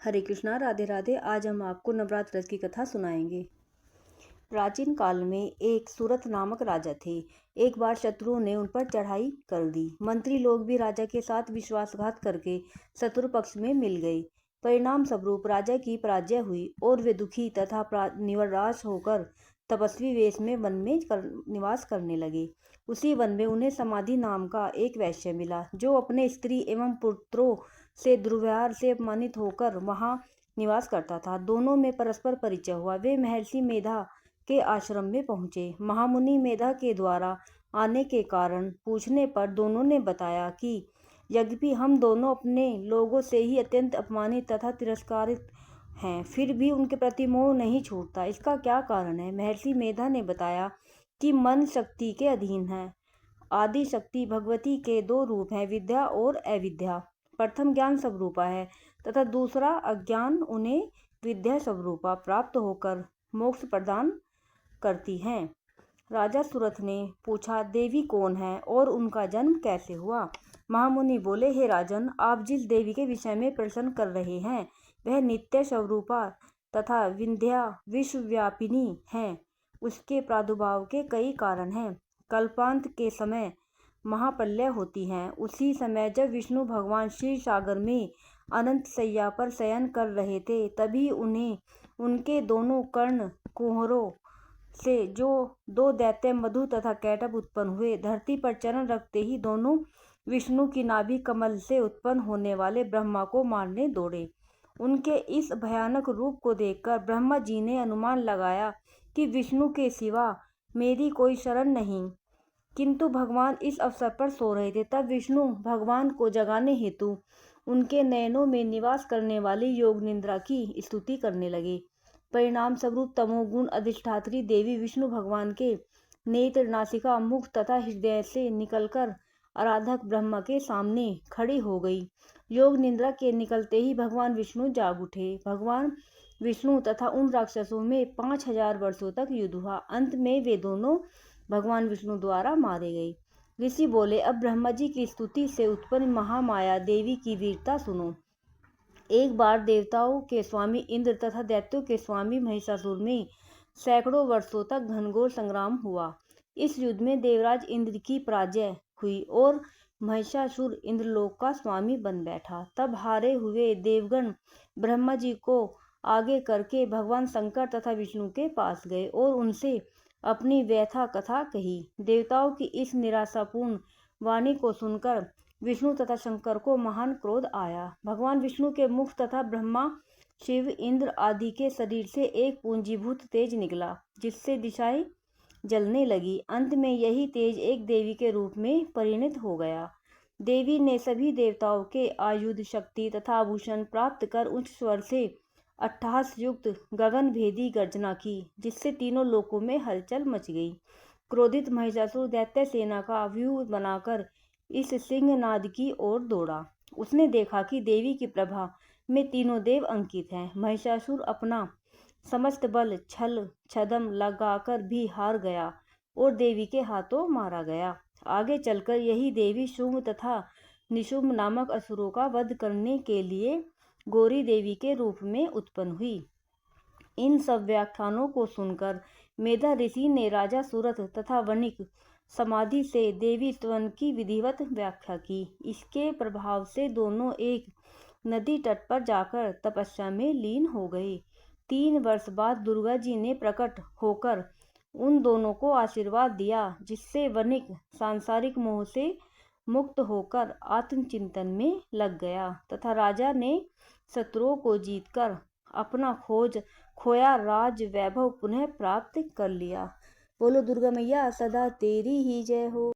हरे कृष्णा, राधे राधे। आज हम आपको नवरात्र रथ की कथा सुनाएंगे। प्राचीन काल में एक सूरत नामक राजा थे। एक बार शत्रुओं ने उन पर चढ़ाई कर दी। मंत्री लोग भी राजा के साथ विश्वासघात करके शत्रु पक्ष में मिल गए। परिणाम स्वरूप राजा की पराजय हुई और वे दुखी तथा निराश होकर तपस्वी वेश में वन में निवास करने लगे। उसी वन में उन्हें समाधि नाम का एक वैश्य मिला, जो अपने स्त्री एवं पुत्रों से दुर्व्यवहार से अपमानित होकर वहां निवास करता था। दोनों में परस्पर परिचय हुआ। वे महर्षि मेधा के आश्रम में पहुंचे। महामुनि मेधा के द्वारा आने के कारण पूछने पर दोनों ने बताया कि यद्यपि हम दोनों अपने लोगों से ही अत्यंत अपमानित तथा तिरस्कारित हैं, फिर भी उनके प्रति मोह नहीं छूटता। इसका क्या कारण है? महर्षि मेधा ने बताया कि मन शक्ति के अधीन है। आदि शक्ति भगवती के दो रूप हैं, विद्या और अविद्या। प्रथम ज्ञान स्वरूपा है तथा दूसरा अज्ञान उन्हें विद्या स्वरूपा प्राप्त होकर मोक्ष प्रदान करती हैं। राजा सूरत ने पूछा, देवी कौन है और उनका जन्म कैसे हुआ? महामुनि बोले, हे राजन, आप जिस देवी के विषय में प्रश्न कर रहे हैं वह नित्य स्वरूपा तथा विंध्या विश्वव्यापिनी है। उसके प्रादुर्भाव के कई कारण हैं। कल्पांत के समय महाप्रलय होती है। उसी समय जब विष्णु भगवान क्षीर सागर में अनंत शैया पर शयन कर रहे थे, तभी उन्हें उनके दोनों कर्ण कुहरों से जो दो दैत्य मधु तथा कैटभ उत्पन्न हुए। धरती पर चरण रखते ही दोनों विष्णु की नाभि कमल से उत्पन्न होने वाले ब्रह्मा को मारने दौड़े। उनके इस भयानक रूप को देखकर ब्रह्मा जी ने अनुमान लगाया कि विष्णु के सिवा मेरी कोई शरण नहीं, किंतु भगवान इस अवसर पर सो रहे थे। तब विष्णु भगवान को जगाने हेतु उनके नयनों में निवास करने वाली योग निद्रा की स्तुति करने लगे। परिणाम स्वरूप तमोगुण अधिष्ठात्री देवी विष्णु भगवान के नेत्र, नासिका, मुख तथा हृदय से निकलकर आराधक ब्रह्मा के सामने खड़ी हो गई। योग निद्रा के निकलते ही भगवान विष्णु जाग उठे। भगवान विष्णु तथा उन राक्षसों में 5000 वर्षों तक युद्ध हुआ। अंत में वे दोनों भगवान विष्णु द्वारा मारे गए। ऋषि बोले, अब ब्रह्मा जी की स्तुति से उत्पन्न महामाया देवी की वीरता सुनो। एक बार देवताओं के स्वामी इंद्र तथा दैत्यों के स्वामी महिषासुर में सैकड़ों वर्षों तक घनघोर संग्राम हुआ। इस युद्ध में देवराज इंद्र की पराजय हुई और महिषासुर इंद्रलोक का स्वामी बन बैठा। तब हारे हुए देवगण ब्रह्मा जी को आगे करके भगवान शंकर तथा विष्णु के पास गए और उनसे अपनी व्यथा कथा कही। देवताओं की इस निराशापूर्ण वाणी को सुनकर विष्णु तथा शंकर को महान क्रोध आया। भगवान विष्णु के मुख तथा ब्रह्मा, शिव, इंद्र आदि के शरीर से एक पूंजीभूत तेज निकला, जिससे दिशाएं जलने लगी। अंत में यही तेज एक देवी के रूप में परिणत हो गया। देवी ने सभी देवताओं के आयुध, शक्ति तथा आभूषण प्राप्त कर उच्च स्वर से अट्टहास युक्त गगन भेदी गर्जना की, जिससे तीनों लोकों में हलचल मच गई। क्रोधित महिषासुर दैत्य सेना का व्यूह बनाकर इस सिंहनाद की ओर दौड़ा। उसने देखा कि देवी की प्रभा में तीनों देव अंकित हैं। महिषासुर अपना समस्त बल छल छदम लगाकर भी हार गया और देवी के हाथों मारा गया। आगे चलकर यही देवी शुंभ तथा निशुंभ नामक असुरों का वध करने के लिए गौरी देवी के रूप में उत्पन्न हुई। इन सब व्याख्यानों को सुनकर मेधा ऋषि ने राजा सूरत तथा वणिक समाधि से देवी स्तवन की विधिवत व्याख्या की। इसके प्रभाव से दोनों एक नदी तट पर जाकर तपस्या में लीन हो गए। 3 वर्ष बाद दुर्गा जी ने प्रकट होकर उन दोनों को आशीर्वाद दिया, जिससे वणिक सांसारिक मोह से मुक्त होकर आत्मचिंतन में लग गया तथा राजा ने शत्रुओं को जीतकर अपना खोया राज वैभव पुनः प्राप्त कर लिया। बोलो दुर्गा मैया सदा तेरी ही जय हो।